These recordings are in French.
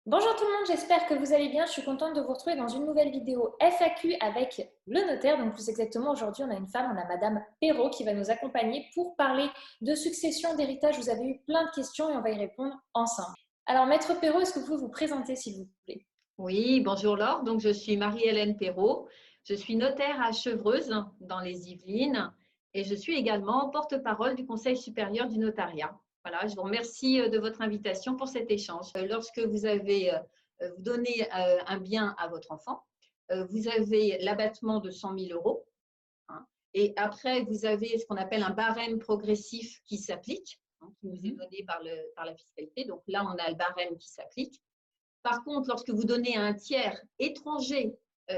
Bonjour tout le monde, j'espère que vous allez bien. Je suis contente de vous retrouver dans une nouvelle vidéo FAQ avec le notaire. Donc plus exactement, aujourd'hui, on a une femme, on a Madame Perrault qui va nous accompagner pour parler de succession, d'héritage. Vous avez eu plein de questions et on va y répondre ensemble. Alors Maître Perrault, est-ce que vous pouvez vous présenter s'il vous plaît? Oui, bonjour Laure. Donc, je suis Marie-Hélène Perrault. Je suis notaire à Chevreuse, dans les Yvelines, et je suis également porte-parole du Conseil supérieur du notariat. Voilà, je vous remercie de votre invitation pour cet échange. Lorsque vous donnez un bien à votre enfant, vous avez l'abattement de 100 000 euros, hein, et après, vous avez ce qu'on appelle un barème progressif qui s'applique, hein, qui nous est donné par la fiscalité. Donc là, on a le barème qui s'applique. Par contre, lorsque vous donnez à un tiers étranger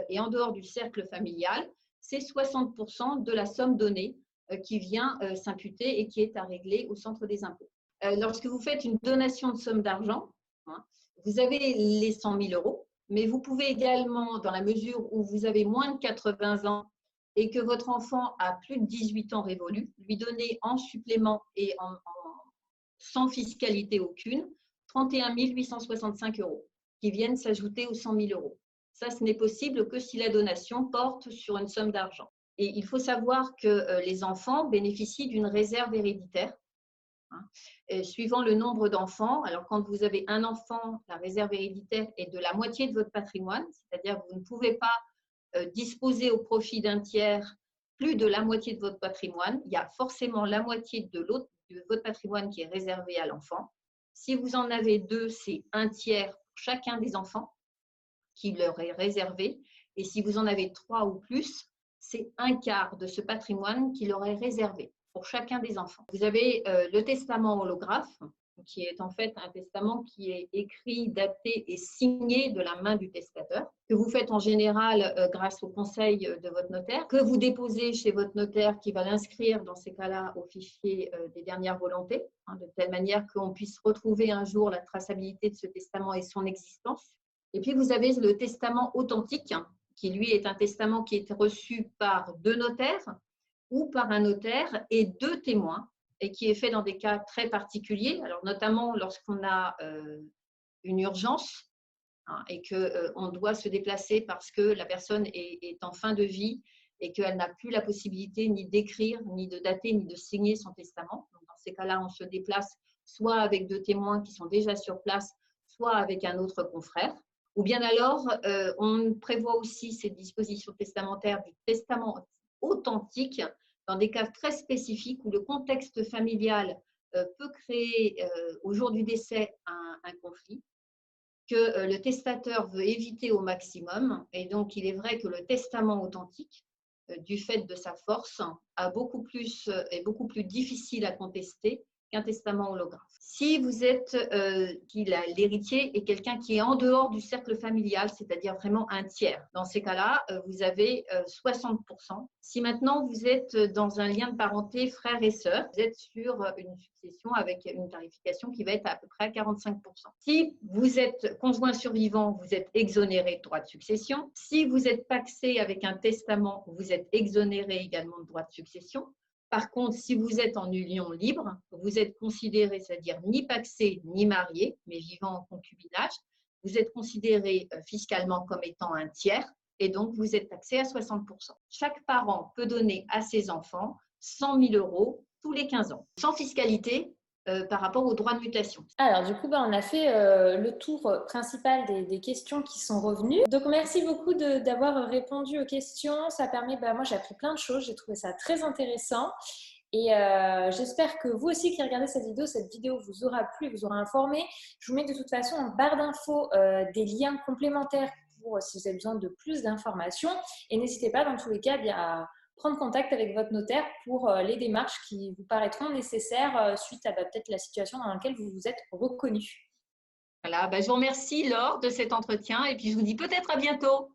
et en dehors du cercle familial, c'est 60% de la somme donnée qui vient s'imputer et qui est à régler au centre des impôts. Lorsque vous faites une donation de somme d'argent, hein, vous avez les 100 000 euros, mais vous pouvez également, dans la mesure où vous avez moins de 80 ans et que votre enfant a plus de 18 ans révolus, lui donner en supplément et sans fiscalité aucune 31 865 euros qui viennent s'ajouter aux 100 000 euros. Ça, ce n'est possible que si la donation porte sur une somme d'argent. Et il faut savoir que les enfants bénéficient d'une réserve héréditaire, hein, suivant le nombre d'enfants. Alors, quand vous avez un enfant, la réserve héréditaire est de la moitié de votre patrimoine, c'est-à-dire que vous ne pouvez pas disposer au profit d'un tiers plus de la moitié de votre patrimoine. Il y a forcément la moitié de votre patrimoine qui est réservé à l'enfant. Si vous en avez deux, c'est un tiers pour chacun des enfants qui leur est réservé. Et si vous en avez trois ou plus, c'est un quart de ce patrimoine qui leur est réservé pour chacun des enfants. Vous avez le testament holographe, qui est en fait un testament qui est écrit, daté et signé de la main du testateur, que vous faites en général grâce au conseil de votre notaire, que vous déposez chez votre notaire qui va l'inscrire dans ces cas-là au fichier des dernières volontés, hein, de telle manière qu'on puisse retrouver un jour la traçabilité de ce testament et son existence. Et puis, vous avez le testament authentique, qui lui est un testament qui est reçu par deux notaires ou par un notaire et deux témoins, et qui est fait dans des cas très particuliers, alors notamment lorsqu'on a une urgence, hein, et qu'on doit se déplacer parce que la personne est en fin de vie et qu'elle n'a plus la possibilité ni d'écrire, ni de dater, ni de signer son testament. Donc, dans ces cas-là, on se déplace soit avec deux témoins qui sont déjà sur place, soit avec un autre confrère. Ou bien alors, on prévoit aussi ces dispositions testamentaires du testament authentique dans des cas très spécifiques où le contexte familial peut créer au jour du décès un conflit que le testateur veut éviter au maximum. Et donc, il est vrai que le testament authentique, du fait de sa force, est beaucoup plus difficile à contester qu'un testament holographe. Si vous êtes, l'héritier est quelqu'un qui est en dehors du cercle familial, c'est-à-dire vraiment un tiers, dans ces cas-là, vous avez 60%. Si maintenant vous êtes dans un lien de parenté frère et sœur, vous êtes sur une succession avec une tarification qui va être à peu près à 45%. Si vous êtes conjoint survivant, vous êtes exonéré de droits de succession. Si vous êtes pacsé avec un testament, vous êtes exonéré également de droits de succession. Par contre, si vous êtes en union libre, vous êtes considéré, c'est-à-dire ni pacsé ni marié, mais vivant en concubinage, vous êtes considéré fiscalement comme étant un tiers et donc vous êtes taxé à 60%. Chaque parent peut donner à ses enfants 100 000 euros tous les 15 ans, sans fiscalité par rapport aux droits de mutation. Alors du coup, on a fait le tour principal des questions qui sont revenues. Donc merci beaucoup d'avoir répondu aux questions. Ça permet, moi j'ai appris plein de choses, j'ai trouvé ça très intéressant. Et j'espère que vous aussi qui regardez cette vidéo vous aura plu, vous aura informé. Je vous mets de toute façon en barre d'infos des liens complémentaires pour si vous avez besoin de plus d'informations. Et n'hésitez pas dans tous les cas à prendre contact avec votre notaire pour les démarches qui vous paraîtront nécessaires suite à peut-être la situation dans laquelle vous vous êtes reconnu. Voilà, je vous remercie Laure de cet entretien et puis je vous dis peut-être à bientôt.